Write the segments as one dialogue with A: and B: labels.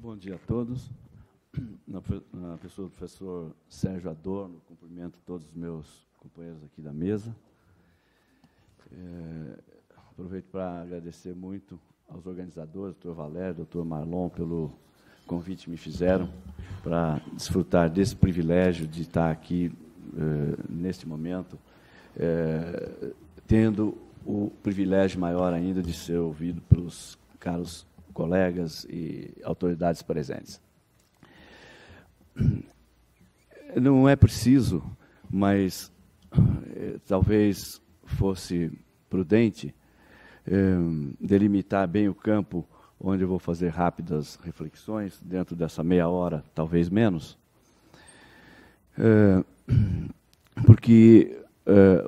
A: Bom dia a todos. Na pessoa do professor Sérgio Adorno, cumprimento todos os meus companheiros aqui da mesa. Aproveito para agradecer muito aos organizadores, doutor Valério, doutor Marlon, pelo convite que me fizeram para desfrutar desse privilégio de estar aqui neste momento, tendo o privilégio maior ainda de ser ouvido pelos caros colegas e autoridades presentes. Não é preciso, mas talvez fosse prudente delimitar bem o campo onde eu vou fazer rápidas reflexões, dentro dessa meia hora, talvez menos, porque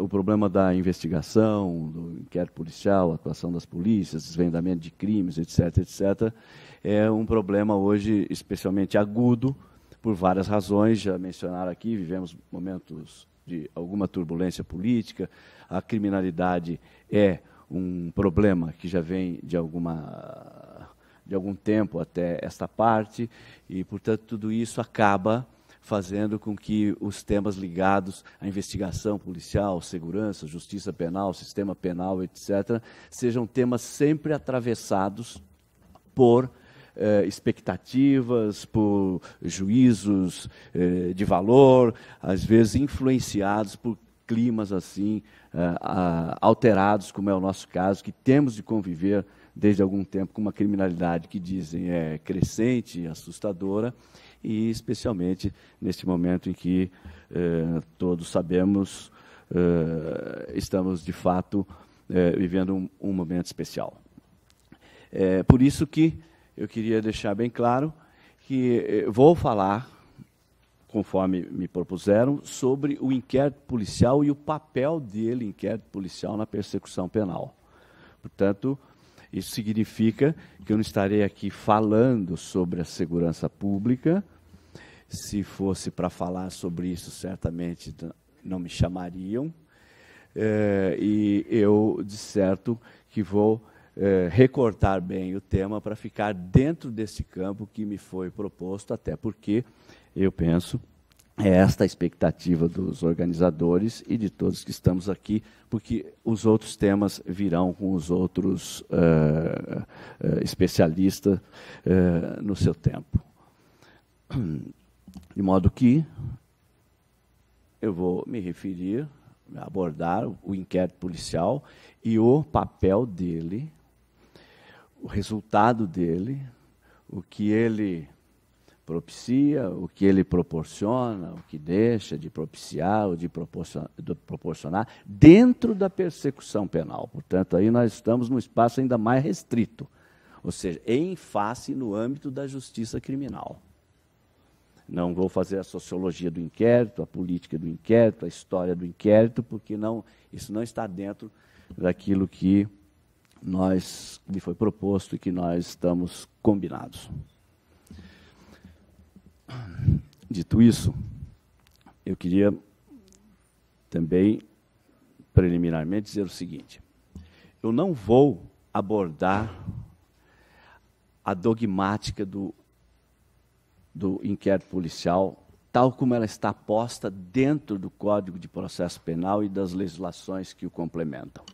A: o problema da investigação, do inquérito policial, atuação das polícias, desvendamento de crimes, etc., etc., é um problema hoje especialmente agudo, por várias razões, já mencionaram aqui, vivemos momentos de alguma turbulência política, a criminalidade é um problema que já vem de algum tempo até esta parte, e, portanto, tudo isso acaba fazendo com que os temas ligados à investigação policial, segurança, justiça penal, sistema penal, etc., sejam temas sempre atravessados por expectativas, por juízos de valor, às vezes influenciados por climas assim alterados, como é o nosso caso, que temos de conviver desde algum tempo com uma criminalidade que dizem é crescente, assustadora, e especialmente neste momento em que todos sabemos estamos de fato vivendo um momento especial. Por isso que eu queria deixar bem claro que vou falar, conforme me propuseram, sobre o inquérito policial e o papel dele, inquérito policial, na persecução penal. Portanto, isso significa que eu não estarei aqui falando sobre a segurança pública. Se fosse para falar sobre isso, certamente não me chamariam. E eu, de certo, que vou recortar bem o tema para ficar dentro desse campo que me foi proposto, até porque eu penso é esta a expectativa dos organizadores e de todos que estamos aqui, porque os outros temas virão com os outros especialistas no seu tempo. De modo que eu vou me referir, abordar o inquérito policial e o papel dele, o resultado dele, o que ele propicia, o que ele proporciona, o que deixa de propiciar ou de proporcionar dentro da persecução penal. Portanto, aí nós estamos num espaço ainda mais restrito, ou seja, em face no âmbito da justiça criminal. Não vou fazer a sociologia do inquérito, a política do inquérito, a história do inquérito, porque isso não está dentro daquilo que me foi proposto e que nós estamos combinados. Dito isso, eu queria também, preliminarmente, dizer o seguinte: eu não vou abordar a dogmática do inquérito policial, tal como ela está posta dentro do Código de Processo Penal e das legislações que o complementam.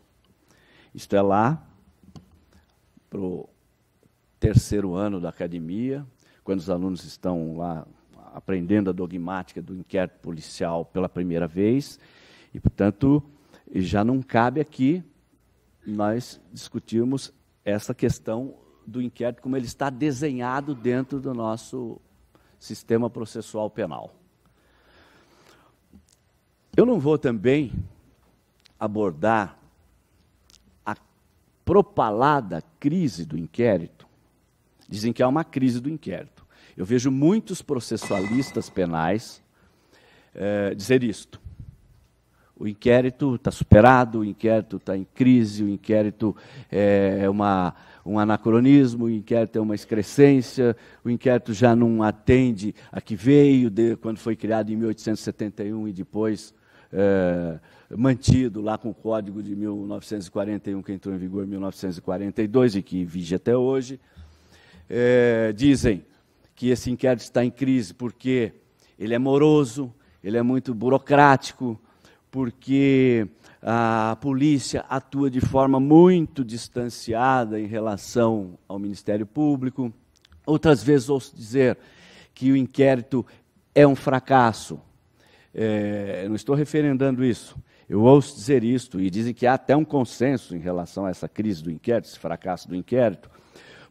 A: Isto é lá para o terceiro ano da academia, quando os alunos estão lá aprendendo a dogmática do inquérito policial pela primeira vez, e, portanto, já não cabe aqui nós discutirmos essa questão do inquérito como ele está desenhado dentro do nosso sistema processual penal. Eu não vou também abordar a propalada crise do inquérito. Dizem que há uma crise do inquérito. Eu vejo muitos processualistas penais dizer isto. O inquérito está superado, o inquérito está em crise, o inquérito é um anacronismo, o inquérito é uma excrescência, o inquérito já não atende a que veio, quando foi criado em 1871 e depois mantido lá com o Código de 1941, que entrou em vigor em 1942 e que vige até hoje. Dizem que esse inquérito está em crise porque ele é moroso, ele é muito burocrático, porque a polícia atua de forma muito distanciada em relação ao Ministério Público. Outras vezes ouço dizer que o inquérito é um fracasso. Não estou referendando isso. Eu ouço dizer isto, e dizem que há até um consenso em relação a essa crise do inquérito, esse fracasso do inquérito,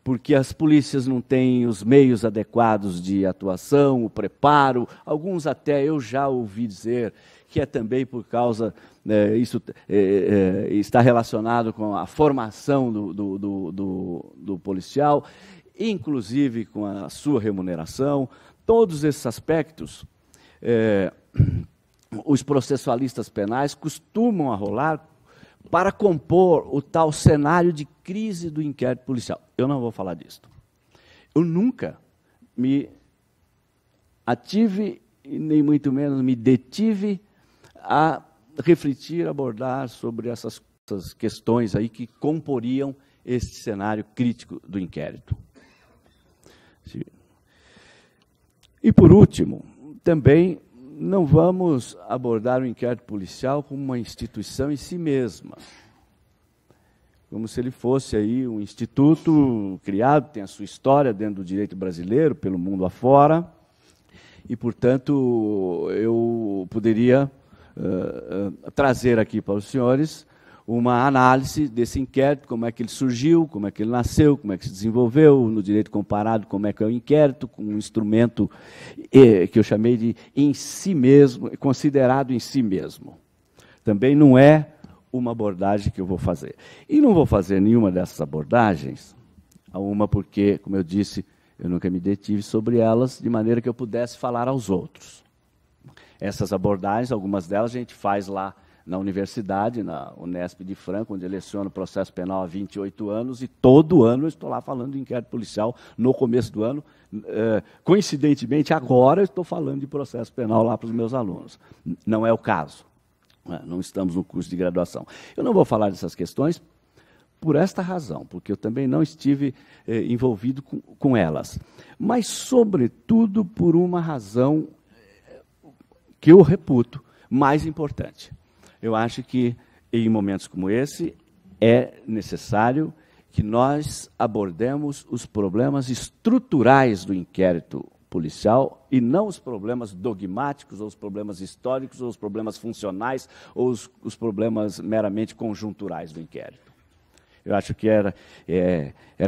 A: porque as polícias não têm os meios adequados de atuação, o preparo. Alguns até eu já ouvi dizer que é também por causa, isso está relacionado com a formação do policial, inclusive com a sua remuneração. Todos esses aspectos, os processualistas penais costumam arrolar para compor o tal cenário de crise do inquérito policial. Eu não vou falar disso. Eu nunca me ative, nem muito menos me detive a refletir, abordar sobre essas questões aí que comporiam esse cenário crítico do inquérito. E, por último, também não vamos abordar o inquérito policial como uma instituição em si mesma, como se ele fosse aí um instituto criado, tem a sua história dentro do direito brasileiro, pelo mundo afora, e, portanto, eu poderia trazer aqui para os senhores uma análise desse inquérito, como é que ele surgiu, como é que ele nasceu, como é que se desenvolveu, no direito comparado, como é que é o inquérito, com um instrumento que eu chamei de em si mesmo, considerado em si mesmo. Também não é uma abordagem que eu vou fazer. E não vou fazer nenhuma dessas abordagens, uma porque, como eu disse, eu nunca me detive sobre elas, de maneira que eu pudesse falar aos outros. Essas abordagens, algumas delas a gente faz lá na universidade, na Unesp de Franca, onde eu leciono processo penal há 28 anos, e todo ano eu estou lá falando de inquérito policial no começo do ano. Coincidentemente, agora eu estou falando de processo penal lá para os meus alunos. Não é o caso. Não estamos no curso de graduação. Eu não vou falar dessas questões por esta razão, porque eu também não estive envolvido com elas. Mas, sobretudo, por uma razão que eu reputo mais importante. Eu acho que, em momentos como esse, é necessário que nós abordemos os problemas estruturais do inquérito policial e não os problemas dogmáticos, ou os problemas históricos, ou os problemas funcionais, ou os problemas meramente conjunturais do inquérito. Eu acho que era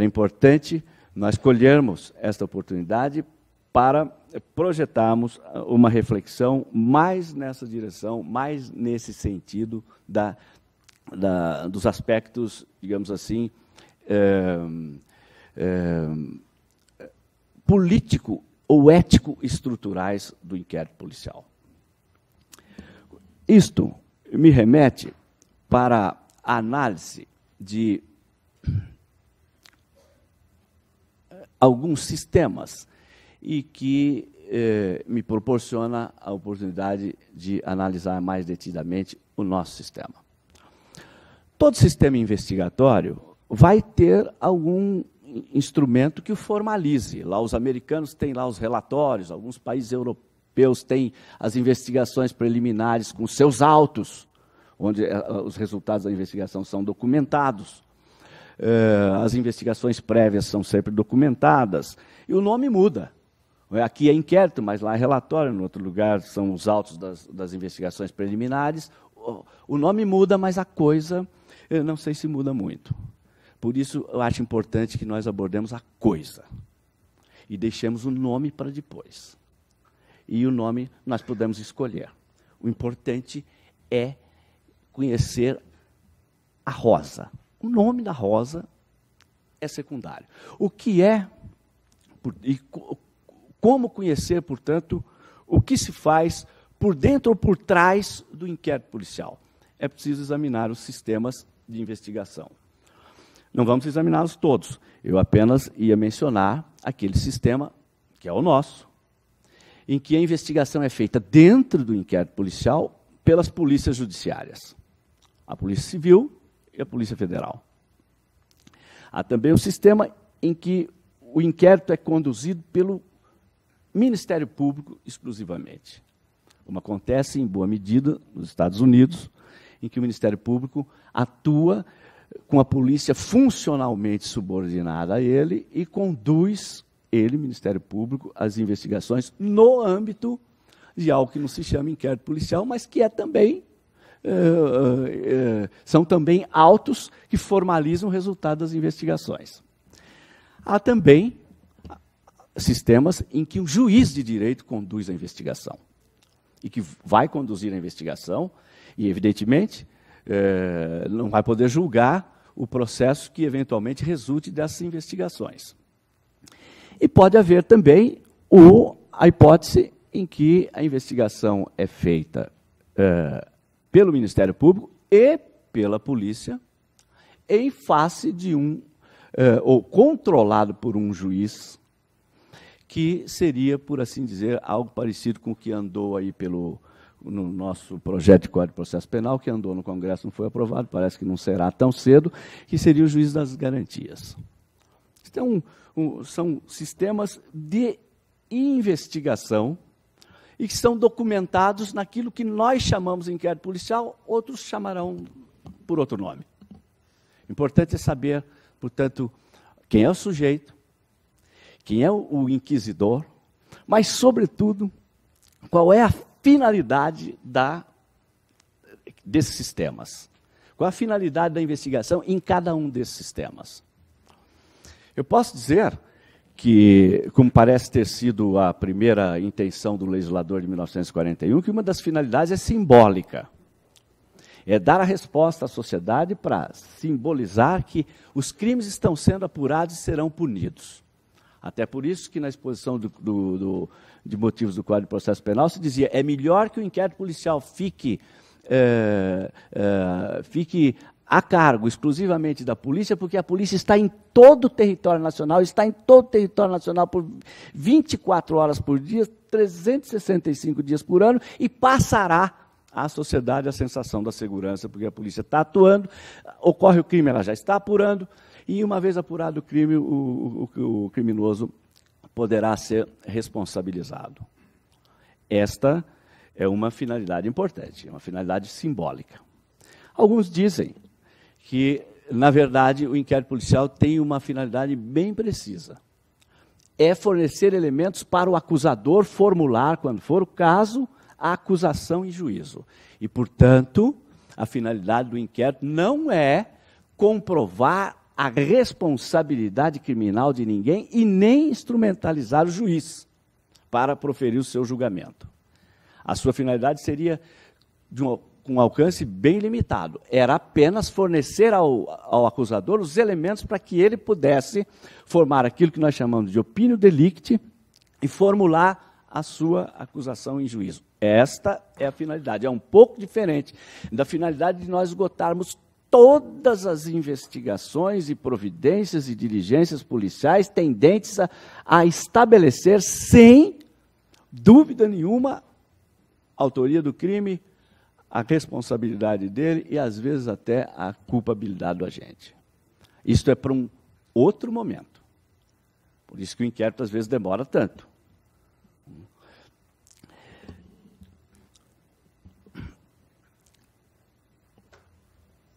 A: importante nós colhermos esta oportunidade para projetarmos uma reflexão mais nessa direção, mais nesse sentido dos aspectos, digamos assim, político ou ético-estruturais do inquérito policial. Isto me remete para a análise de alguns sistemas e que me proporciona a oportunidade de analisar mais detidamente o nosso sistema. Todo sistema investigatório vai ter algum instrumento que o formalize. Lá os americanos têm lá os relatórios, alguns países europeus têm as investigações preliminares com seus autos, onde os resultados da investigação são documentados. As investigações prévias são sempre documentadas, e o nome muda. Aqui é inquérito, mas lá é relatório, no outro lugar são os autos das investigações preliminares. O nome muda, mas a coisa, eu não sei se muda muito. Por isso, eu acho importante que nós abordemos a coisa e deixemos o nome para depois. E o nome nós podemos escolher. O importante é conhecer a rosa. O nome da rosa é secundário. O que é, e como conhecer, portanto, o que se faz por dentro ou por trás do inquérito policial? É preciso examinar os sistemas de investigação. Não vamos examiná-los todos. Eu apenas ia mencionar aquele sistema, que é o nosso, em que a investigação é feita dentro do inquérito policial pelas polícias judiciárias. A Polícia Civil e a Polícia Federal. Há também um sistema em que o inquérito é conduzido pelo Ministério Público exclusivamente, como acontece em boa medida nos Estados Unidos, em que o Ministério Público atua com a polícia funcionalmente subordinada a ele e conduz ele, Ministério Público, as investigações no âmbito de algo que não se chama inquérito policial, mas que é também, são também autos que formalizam o resultado das investigações. Há também sistemas em que um juiz de direito conduz a investigação e que vai conduzir a investigação e, evidentemente, não vai poder julgar o processo que eventualmente resulte dessas investigações. E pode haver também a hipótese em que a investigação é feita pelo Ministério Público e pela polícia em face de ou controlado por um juiz, que seria, por assim dizer, algo parecido com o que andou aí no nosso projeto de Código de Processo Penal, que andou no Congresso, não foi aprovado, parece que não será tão cedo, que seria o juiz das garantias. Então, são sistemas de investigação e que são documentados naquilo que nós chamamos de inquérito policial, outros chamarão por outro nome. Importante é saber, portanto, quem é o sujeito, quem é o inquisidor, mas, sobretudo, qual é a finalidade desses sistemas. Qual é a finalidade da investigação em cada um desses sistemas. Eu posso dizer que, como parece ter sido a primeira intenção do legislador de 1941, que uma das finalidades é simbólica. É dar a resposta à sociedade para simbolizar que os crimes estão sendo apurados e serão punidos. Até por isso que na exposição de motivos do Código de Processo Penal se dizia é melhor que o inquérito policial fique a cargo exclusivamente da polícia, porque a polícia está em todo o território nacional, por 24 horas por dia, 365 dias por ano, e passará à sociedade a sensação da segurança, porque a polícia está atuando, ocorre o crime, ela já está apurando, e uma vez apurado o crime, o criminoso poderá ser responsabilizado. Esta é uma finalidade importante, é uma finalidade simbólica. Alguns dizem que, na verdade, o inquérito policial tem uma finalidade bem precisa. É fornecer elementos para o acusador formular, quando for o caso, a acusação em juízo. E, portanto, a finalidade do inquérito não é comprovar a responsabilidade criminal de ninguém e nem instrumentalizar o juiz para proferir o seu julgamento. A sua finalidade seria com um alcance bem limitado. Era apenas fornecer ao acusador os elementos para que ele pudesse formar aquilo que nós chamamos de opinio delicti e formular a sua acusação em juízo. Esta é a finalidade. É um pouco diferente da finalidade de nós esgotarmos todas as investigações e providências e diligências policiais tendentes a estabelecer, sem dúvida nenhuma, a autoria do crime, a responsabilidade dele e, às vezes, até a culpabilidade do agente. Isto é para um outro momento. Por isso que o inquérito, às vezes, demora tanto.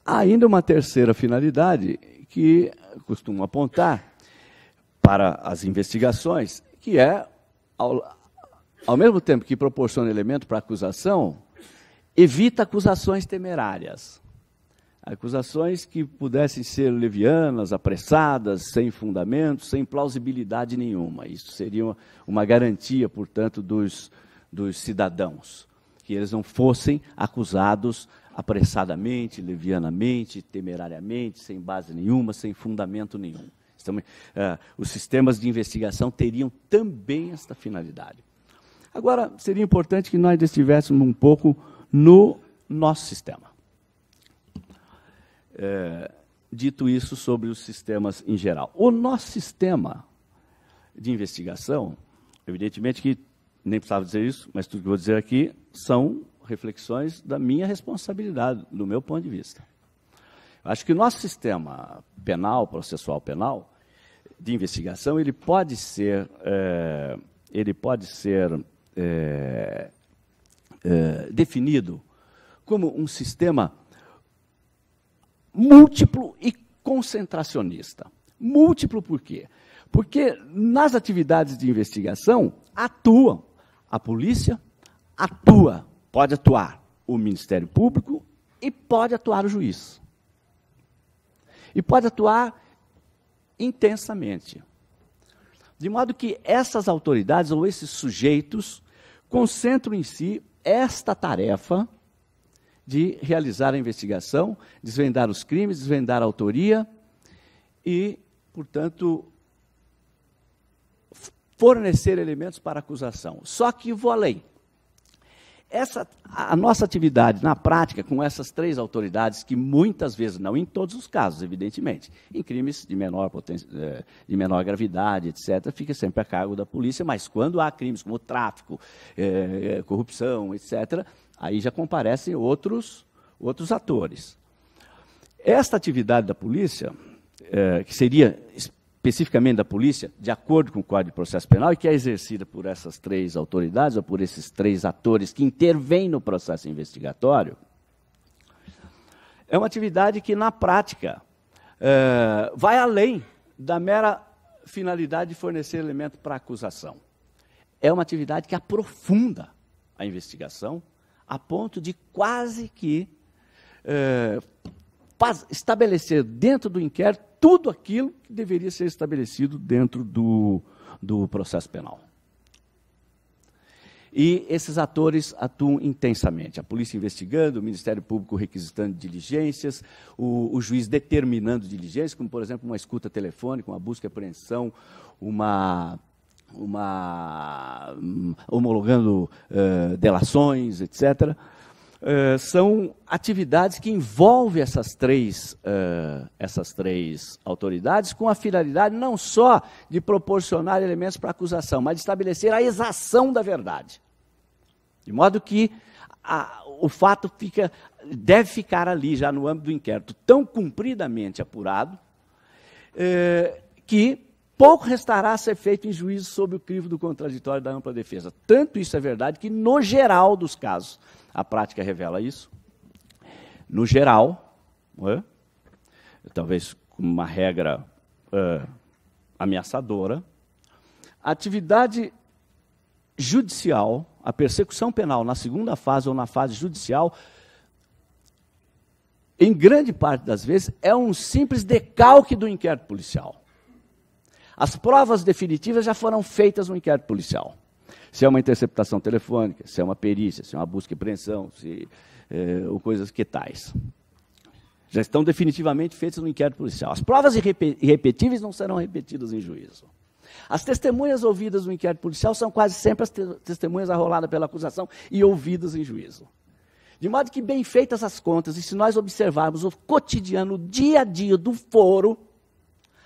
A: Há ainda uma terceira finalidade que costumo apontar para as investigações, que é, ao mesmo tempo que proporciona elemento para a acusação, evita acusações temerárias. Acusações que pudessem ser levianas, apressadas, sem fundamento, sem plausibilidade nenhuma. Isso seria uma garantia, portanto, dos cidadãos, que eles não fossem acusados apressadamente, levianamente, temerariamente, sem base nenhuma, sem fundamento nenhum. Então, os sistemas de investigação teriam também esta finalidade. Agora, seria importante que nós estivéssemos um pouco no nosso sistema. Dito isso sobre os sistemas em geral. O nosso sistema de investigação, evidentemente que nem precisava dizer isso, mas tudo que eu vou dizer aqui são reflexões da minha responsabilidade, do meu ponto de vista. Eu acho que o nosso sistema penal, processual penal, de investigação, ele pode ser ele pode ser definido como um sistema múltiplo e concentracionista. Múltiplo por quê? Porque nas atividades de investigação atuam a polícia, pode atuar o Ministério Público e pode atuar o juiz. E pode atuar intensamente. De modo que essas autoridades ou esses sujeitos concentram em si esta tarefa de realizar a investigação, desvendar os crimes, desvendar a autoria e, portanto, fornecer elementos para a acusação. Só que vou além. A nossa atividade na prática com essas três autoridades, que muitas vezes, não em todos os casos, evidentemente, em crimes de menor gravidade, etc., fica sempre a cargo da polícia, mas quando há crimes como tráfico, corrupção, etc., aí já comparecem outros atores. Esta atividade da polícia, que seria especificamente da polícia, de acordo com o Código de Processo Penal, e que é exercida por essas três autoridades, ou por esses três atores que intervêm no processo investigatório, é uma atividade que, na prática, vai além da mera finalidade de fornecer elemento para a acusação. É uma atividade que aprofunda a investigação, a ponto de quase que estabelecer dentro do inquérito tudo aquilo que deveria ser estabelecido dentro do processo penal. E esses atores atuam intensamente. A polícia investigando, o Ministério Público requisitando diligências, o juiz determinando diligências, como, por exemplo, uma escuta telefônica, uma busca e apreensão, homologando delações, etc., são atividades que envolvem essas três autoridades com a finalidade não só de proporcionar elementos para a acusação, mas de estabelecer a exação da verdade. De modo que o fato deve ficar ali, já no âmbito do inquérito, tão cumpridamente apurado, que pouco restará a ser feito em juízo sob o crivo do contraditório da ampla defesa. Tanto isso é verdade que, no geral dos casos, a prática revela isso, no geral, talvez com uma regra ameaçadora, a atividade judicial, a persecução penal na segunda fase ou na fase judicial, em grande parte das vezes, é um simples decalque do inquérito policial. As provas definitivas já foram feitas no inquérito policial. Se é uma interceptação telefônica, se é uma perícia, se é uma busca e apreensão, ou coisas que tais. Já estão definitivamente feitas no inquérito policial. As provas irrepetíveis não serão repetidas em juízo. As testemunhas ouvidas no inquérito policial são quase sempre as testemunhas arroladas pela acusação e ouvidas em juízo. De modo que, bem feitas as contas, e se nós observarmos o cotidiano, o dia a dia do foro,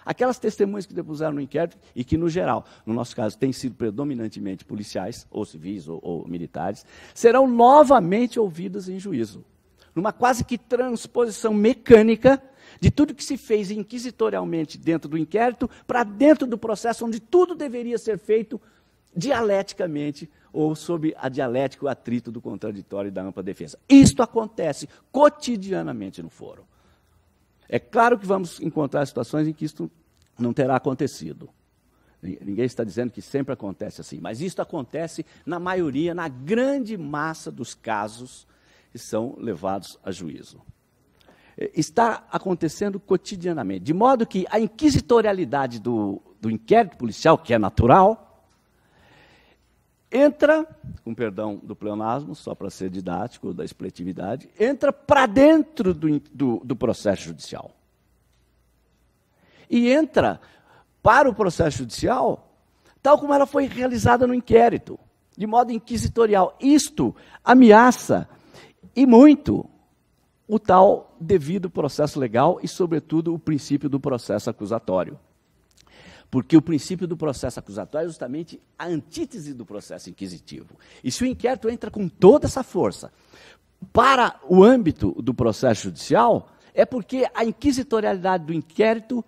A: aquelas testemunhas que depuseram no inquérito e que, no geral, no nosso caso, têm sido predominantemente policiais, ou civis, ou militares, serão novamente ouvidas em juízo, numa quase que transposição mecânica de tudo que se fez inquisitorialmente dentro do inquérito para dentro do processo onde tudo deveria ser feito dialeticamente ou sob a dialética, o atrito do contraditório e da ampla defesa. Isto acontece cotidianamente no foro. É claro que vamos encontrar situações em que isto não terá acontecido. Ninguém está dizendo que sempre acontece assim, mas isto acontece na maioria, na grande massa dos casos que são levados a juízo. Está acontecendo cotidianamente, de modo que a inquisitorialidade do inquérito policial, que é natural, entra, com perdão do pleonasmo, só para ser didático, da expletividade, entra para dentro do processo judicial. E entra para o processo judicial tal como ela foi realizada no inquérito, de modo inquisitorial. Isto ameaça, e muito, o tal devido processo legal e, sobretudo, o princípio do processo acusatório. Porque o princípio do processo acusatório é justamente a antítese do processo inquisitivo. E se o inquérito entra com toda essa força para o âmbito do processo judicial, é porque a inquisitorialidade do inquérito,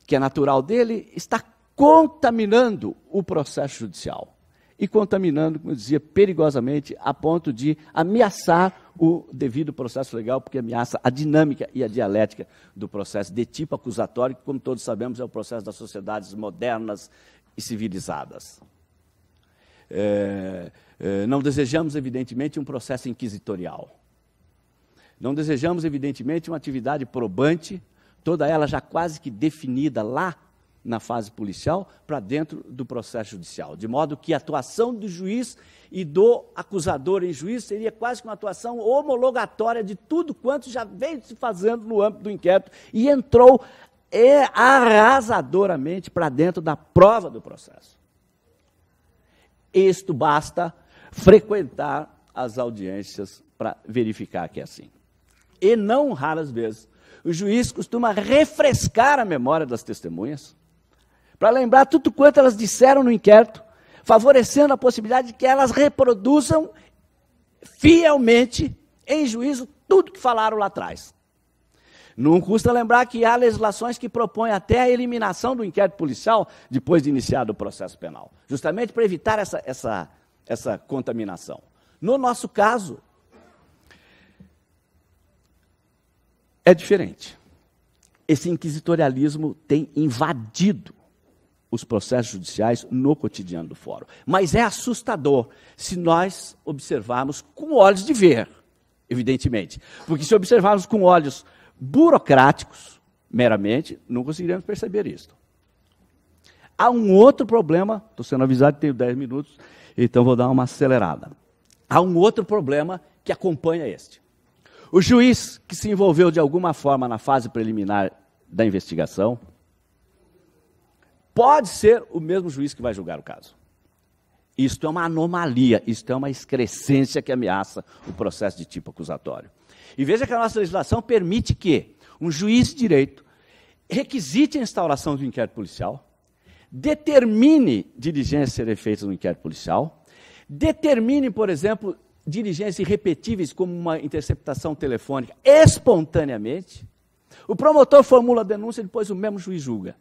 A: que é natural dele, está contaminando o processo judicial. e contaminando, como eu dizia, perigosamente, a ponto de ameaçar o devido processo legal, porque ameaça a dinâmica e a dialética do processo de tipo acusatório, que, como todos sabemos, é o processo das sociedades modernas e civilizadas. Não desejamos, evidentemente, um processo inquisitorial. Não desejamos, evidentemente, uma atividade probante, toda ela já quase que definida lá na fase policial, para dentro do processo judicial. De modo que a atuação do juiz e do acusador em juízo seria quase que uma atuação homologatória de tudo quanto já veio se fazendo no âmbito do inquérito e entrou arrasadoramente para dentro da prova do processo. Isto basta frequentar as audiências para verificar que é assim. E não raras vezes, o juiz costuma refrescar a memória das testemunhas, para lembrar tudo quanto elas disseram no inquérito, favorecendo a possibilidade de que elas reproduzam fielmente, em juízo, tudo que falaram lá atrás. Não custa lembrar que há legislações que propõem até a eliminação do inquérito policial depois de iniciado o processo penal, justamente para evitar essa contaminação. No nosso caso, é diferente. Esse inquisitorialismo tem invadido os processos judiciais no cotidiano do fórum. Mas é assustador se nós observarmos com olhos de ver, evidentemente. Porque se observarmos com olhos burocráticos, meramente, não conseguiremos perceber isso. Há um outro problema, estou sendo avisado que tenho 10 minutos, então vou dar uma acelerada. Há um outro problema que acompanha este. O juiz que se envolveu de alguma forma na fase preliminar da investigação pode ser o mesmo juiz que vai julgar o caso. Isto é uma anomalia, isto é uma excrescência que ameaça o processo de tipo acusatório. E veja que a nossa legislação permite que um juiz de direito requisite a instauração de um inquérito policial, determine diligências serem feitas no inquérito policial, determine, por exemplo, diligências irrepetíveis como uma interceptação telefônica espontaneamente. O promotor formula a denúncia e depois o mesmo juiz julga.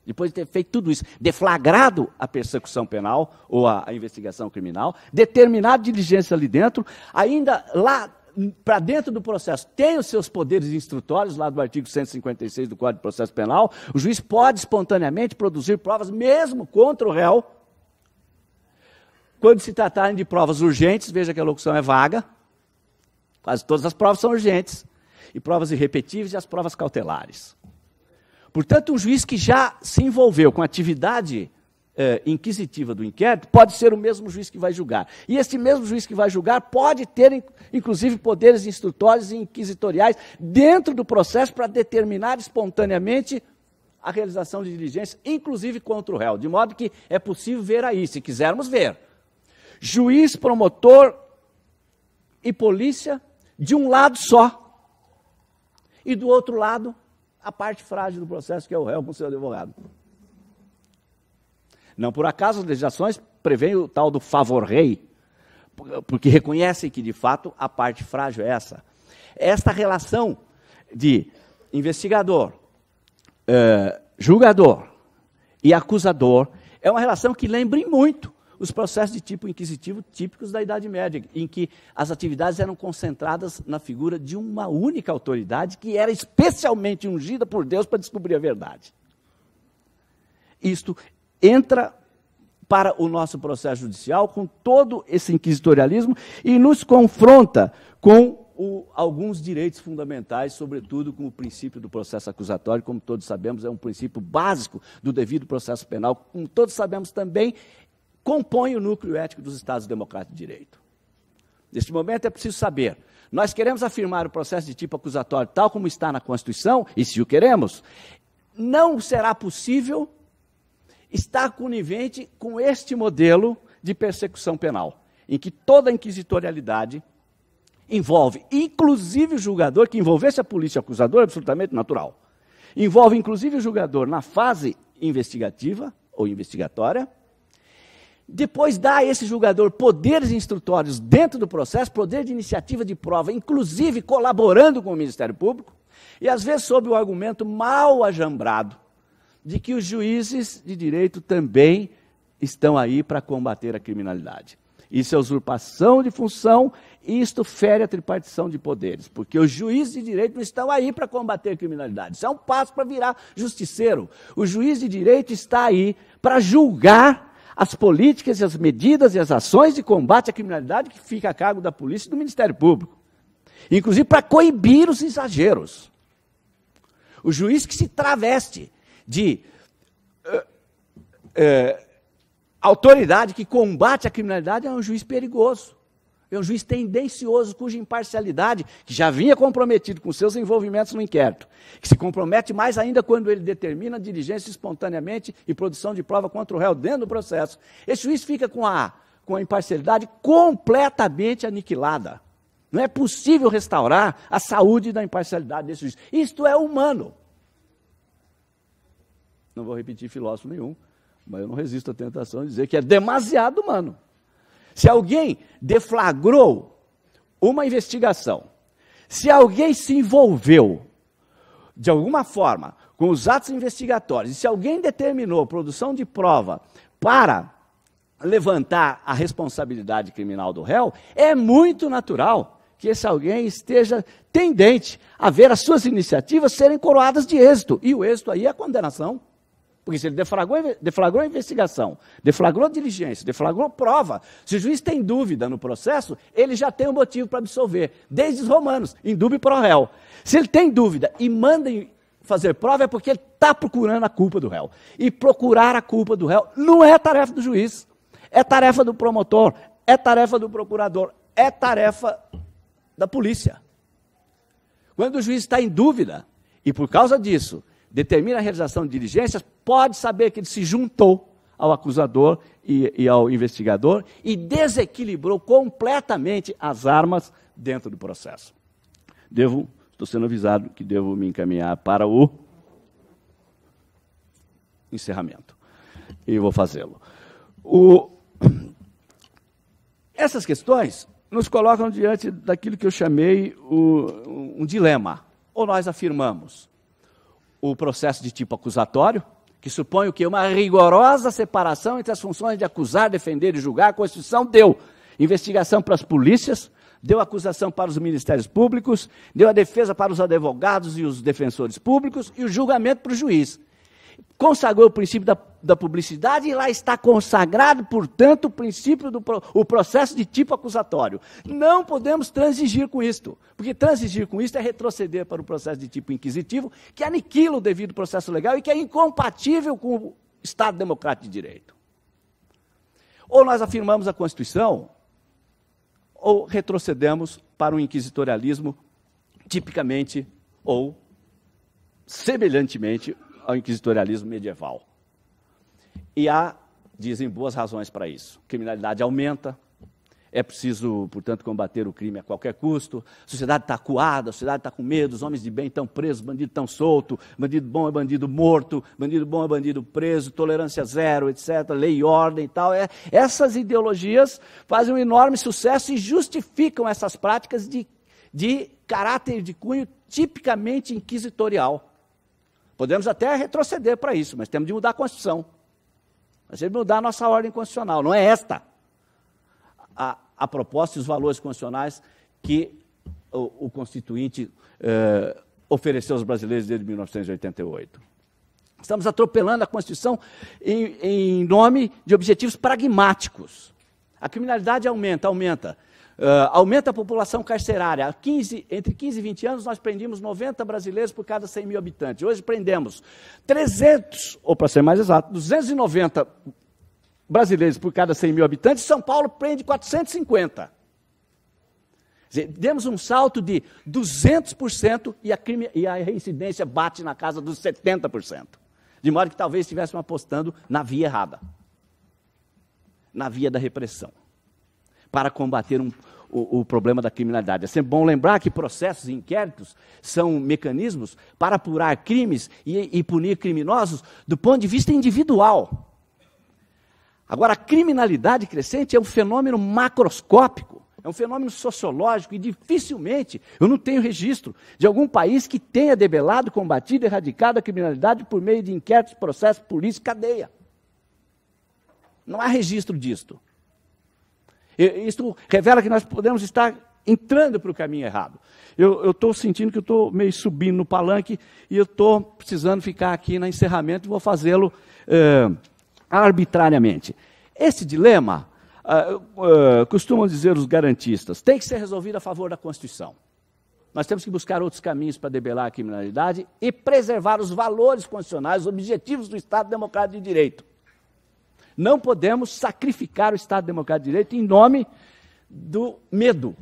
A: Depois de ter feito tudo isso, deflagrado a persecução penal ou a investigação criminal, determinado diligência ali dentro, ainda lá para dentro do processo tem os seus poderes instrutórios, lá do artigo 156 do Código de Processo Penal, o juiz pode espontaneamente produzir provas mesmo contra o réu. Quando se tratarem de provas urgentes, veja que a locução é vaga, quase todas as provas são urgentes, e provas irrepetíveis e as provas cautelares. Portanto, um juiz que já se envolveu com a atividade inquisitiva do inquérito pode ser o mesmo juiz que vai julgar. E esse mesmo juiz que vai julgar pode ter, inclusive, poderes instrutórios e inquisitoriais dentro do processo para determinar espontaneamente a realização de diligências, inclusive contra o réu. De modo que é possível ver aí, se quisermos ver. Juiz, promotor e polícia de um lado só. E do outro lado, a parte frágil do processo, que é o réu com seu advogado. Não por acaso as legislações prevêem o tal do favor-rei, porque reconhecem que, de fato, a parte frágil é essa. Esta relação de investigador, julgador e acusador é uma relação que lembra muito os processos de tipo inquisitivo típicos da Idade Média, em que as atividades eram concentradas na figura de uma única autoridade que era especialmente ungida por Deus para descobrir a verdade. Isto entra para o nosso processo judicial com todo esse inquisitorialismo e nos confronta com alguns direitos fundamentais, sobretudo com o princípio do processo acusatório, como todos sabemos, é um princípio básico do devido processo penal, como todos sabemos também, compõe o núcleo ético dos Estados democráticos de direito. Neste momento é preciso saber, nós queremos afirmar o processo de tipo acusatório tal como está na Constituição, e se o queremos, não será possível estar conivente com este modelo de persecução penal, em que toda a inquisitorialidade envolve, inclusive o julgador, que envolvesse a polícia e o acusador, é absolutamente natural. Envolve, inclusive, o julgador na fase investigativa ou investigatória, depois dá a esse julgador poderes instrutórios dentro do processo, poder de iniciativa de prova, inclusive colaborando com o Ministério Público, e às vezes sob o argumento mal ajambrado de que os juízes de direito também estão aí para combater a criminalidade. Isso é usurpação de função, e isto fere a tripartição de poderes, porque os juízes de direito não estão aí para combater a criminalidade. Isso é um passo para virar justiceiro. O juiz de direito está aí para julgar as políticas, as medidas e as ações de combate à criminalidade que fica a cargo da polícia e do Ministério Público. Inclusive para coibir os exageros. O juiz que se traveste de autoridade que combate a criminalidade é um juiz perigoso. É um juiz tendencioso, cuja imparcialidade, que já vinha comprometido com seus envolvimentos no inquérito, que se compromete mais ainda quando ele determina diligência espontaneamente e produção de prova contra o réu dentro do processo. Esse juiz fica com a imparcialidade completamente aniquilada. Não é possível restaurar a saúde da imparcialidade desse juiz. Isto é humano. Não vou repetir filósofo nenhum, mas eu não resisto à tentação de dizer que é demasiado humano. Se alguém deflagrou uma investigação, se alguém se envolveu, de alguma forma, com os atos investigatórios, e se alguém determinou a produção de prova para levantar a responsabilidade criminal do réu, é muito natural que esse alguém esteja tendente a ver as suas iniciativas serem coroadas de êxito. E o êxito aí é a condenação. Porque se ele deflagrou a investigação, deflagrou diligência, deflagrou prova, se o juiz tem dúvida no processo, ele já tem um motivo para absolver. Desde os romanos, in dubio pro réu. Se ele tem dúvida e manda fazer prova, é porque ele está procurando a culpa do réu. E procurar a culpa do réu não é tarefa do juiz, é tarefa do promotor, é tarefa do procurador, é tarefa da polícia. Quando o juiz está em dúvida, e por causa disso determina a realização de diligências, pode saber que ele se juntou ao acusador e ao investigador e desequilibrou completamente as armas dentro do processo. Estou sendo avisado que devo me encaminhar para o encerramento. E vou fazê-lo. Essas questões nos colocam diante daquilo que eu chamei um dilema. Ou nós afirmamos o processo de tipo acusatório, que supõe o quê? Uma rigorosa separação entre as funções de acusar, defender e julgar. A Constituição deu investigação para as polícias, deu acusação para os ministérios públicos, deu a defesa para os advogados e os defensores públicos e o julgamento para o juiz. Consagrou o princípio da publicidade e lá está consagrado, portanto, o princípio o processo de tipo acusatório. Não podemos transigir com isto, porque transigir com isto é retroceder para o processo de tipo inquisitivo, que aniquila o devido processo legal e que é incompatível com o Estado democrático de direito. Ou nós afirmamos a Constituição, ou retrocedemos para o inquisitorialismo tipicamente ou semelhantemente ao inquisitorialismo medieval. E há, dizem, boas razões para isso. A criminalidade aumenta, é preciso, portanto, combater o crime a qualquer custo, a sociedade está acuada, a sociedade está com medo, os homens de bem estão presos, bandido estão solto, bandido bom é bandido morto, bandido bom é bandido preso, tolerância zero, etc., lei e ordem e tal. Essas ideologias fazem um enorme sucesso e justificam essas práticas de caráter de cunho tipicamente inquisitorial. Podemos até retroceder para isso, mas temos de mudar a Constituição. Nós temos de mudar a nossa ordem constitucional. Não é esta a proposta e os valores constitucionais que o Constituinte ofereceu aos brasileiros desde 1988. Estamos atropelando a Constituição em nome de objetivos pragmáticos. A criminalidade aumenta. Aumenta a população carcerária. Entre 15 e 20 anos, nós prendíamos 90 brasileiros por cada 100 mil habitantes. Hoje prendemos 300, ou para ser mais exato, 290 brasileiros por cada 100 mil habitantes. São Paulo prende 450. Quer dizer, demos um salto de 200% e a reincidência bate na casa dos 70%. De modo que talvez estivéssemos apostando na via errada. Na via da repressão. Para combater o problema da criminalidade. É sempre bom lembrar que processos e inquéritos são mecanismos para apurar crimes e punir criminosos do ponto de vista individual. Agora, a criminalidade crescente é um fenômeno macroscópico, é um fenômeno sociológico e dificilmente eu não tenho registro de algum país que tenha debelado, combatido, erradicado a criminalidade por meio de inquéritos, processos, polícia e cadeia. Não há registro disto. Isto revela que nós podemos estar entrando para o caminho errado. Eu estou sentindo que eu estou meio subindo no palanque e eu estou precisando ficar aqui no encerramento e vou fazê-lo arbitrariamente. Esse dilema, costumam dizer os garantistas, tem que ser resolvido a favor da Constituição. Nós temos que buscar outros caminhos para debelar a criminalidade e preservar os valores constitucionais, os objetivos do Estado Democrático de Direito. Não podemos sacrificar o Estado Democrático de Direito em nome do medo,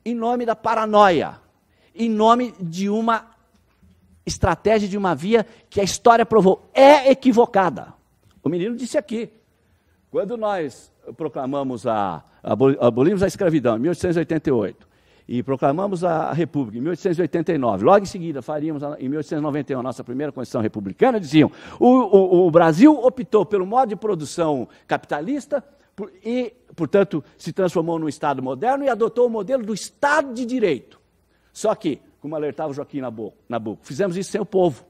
A: em nome da paranoia, em nome de uma estratégia, de uma via que a história provou é equivocada. O menino disse aqui, quando nós proclamamos abolimos a escravidão em 1888, e proclamamos a República em 1889, logo em seguida faríamos, em 1891, a nossa primeira Constituição Republicana, diziam, o Brasil optou pelo modo de produção capitalista e, portanto, se transformou num Estado moderno e adotou o modelo do Estado de Direito. Só que, como alertava o Joaquim Nabuco, fizemos isso sem o povo.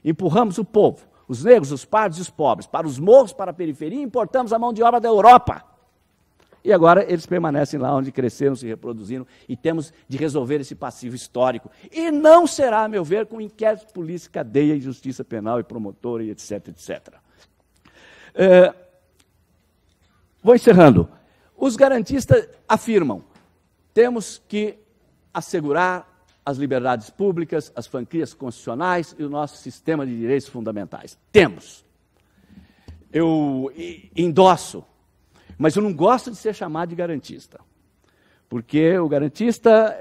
A: Empurramos o povo, os negros, os pardos e os pobres, para os morros, para a periferia, e importamos a mão de obra da Europa. E agora eles permanecem lá onde cresceram, se reproduziram, e temos de resolver esse passivo histórico. E não será, a meu ver, com inquérito, polícia, cadeia e justiça penal e promotora e etc, etc. Vou encerrando. Os garantistas afirmam, temos que assegurar as liberdades públicas, as franquias constitucionais e o nosso sistema de direitos fundamentais. Temos. Eu endosso. Mas eu não gosto de ser chamado de garantista, porque o garantista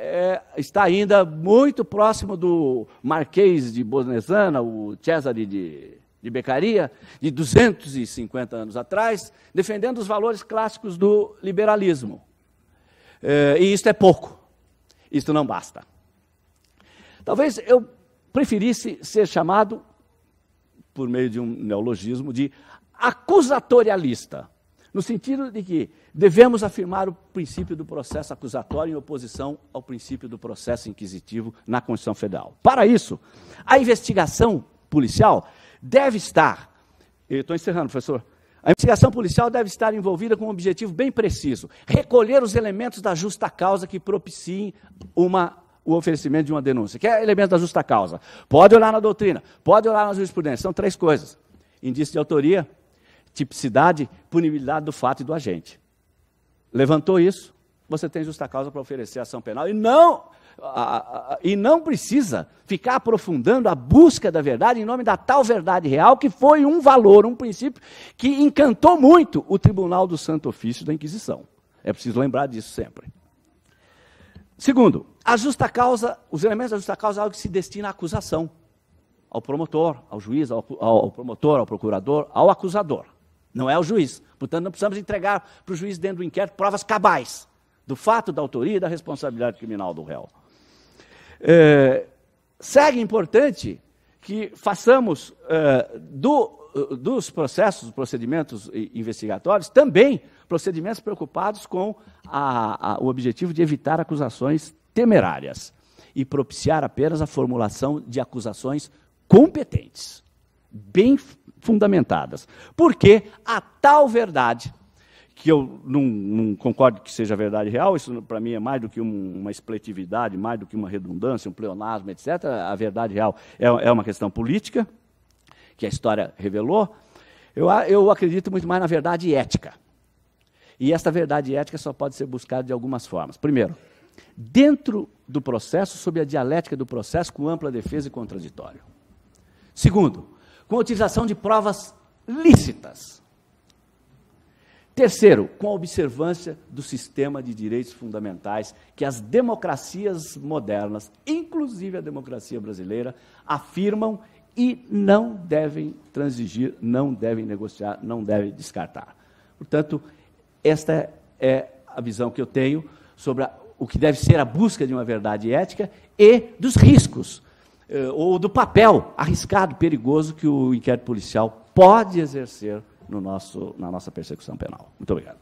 A: está ainda muito próximo do Marquês de Bolzano, o Cesare de Beccaria, de 250 anos atrás, defendendo os valores clássicos do liberalismo. E isto é pouco, isto não basta. Talvez eu preferisse ser chamado, por meio de um neologismo, de acusatorialista, no sentido de que devemos afirmar o princípio do processo acusatório em oposição ao princípio do processo inquisitivo na Constituição Federal. Para isso, a investigação policial deve estar, eu estou encerrando, professor, a investigação policial deve estar envolvida com um objetivo bem preciso, recolher os elementos da justa causa que propiciem o oferecimento de uma denúncia. Que é elemento da justa causa? Pode olhar na doutrina, pode olhar na jurisprudência, são 3 coisas. Indício de autoria, tipicidade, punibilidade do fato e do agente. Levantou isso, você tem justa causa para oferecer ação penal e não precisa ficar aprofundando a busca da verdade em nome da tal verdade real, que foi um valor, um princípio que encantou muito o Tribunal do Santo Ofício da Inquisição. É preciso lembrar disso sempre. Segundo, a justa causa, os elementos da justa causa é algo que se destina à acusação, ao promotor, ao juiz, ao promotor, ao procurador, ao acusador. Não é o juiz. Portanto, não precisamos entregar para o juiz, dentro do inquérito, provas cabais do fato, da autoria e da responsabilidade criminal do réu. Segue importante que façamos dos processos, dos procedimentos investigatórios, também procedimentos preocupados com o objetivo de evitar acusações temerárias e propiciar apenas a formulação de acusações competentes, bem fundamentadas. Porque a tal verdade, que eu não concordo que seja verdade real, isso para mim é mais do que uma expletividade, mais do que uma redundância, um pleonasmo, etc. A verdade real é uma questão política, que a história revelou. Eu acredito muito mais na verdade ética. E esta verdade ética só pode ser buscada de algumas formas. Primeiro, dentro do processo, sob a dialética do processo, com ampla defesa e contraditório. Segundo, com a utilização de provas lícitas. Terceiro, com a observância do sistema de direitos fundamentais que as democracias modernas, inclusive a democracia brasileira, afirmam e não devem transigir, não devem negociar, não devem descartar. Portanto, esta é a visão que eu tenho sobre o que deve ser a busca de uma verdade ética e dos riscos, ou do papel arriscado, perigoso, que o inquérito policial pode exercer na nossa persecução penal. Muito obrigado.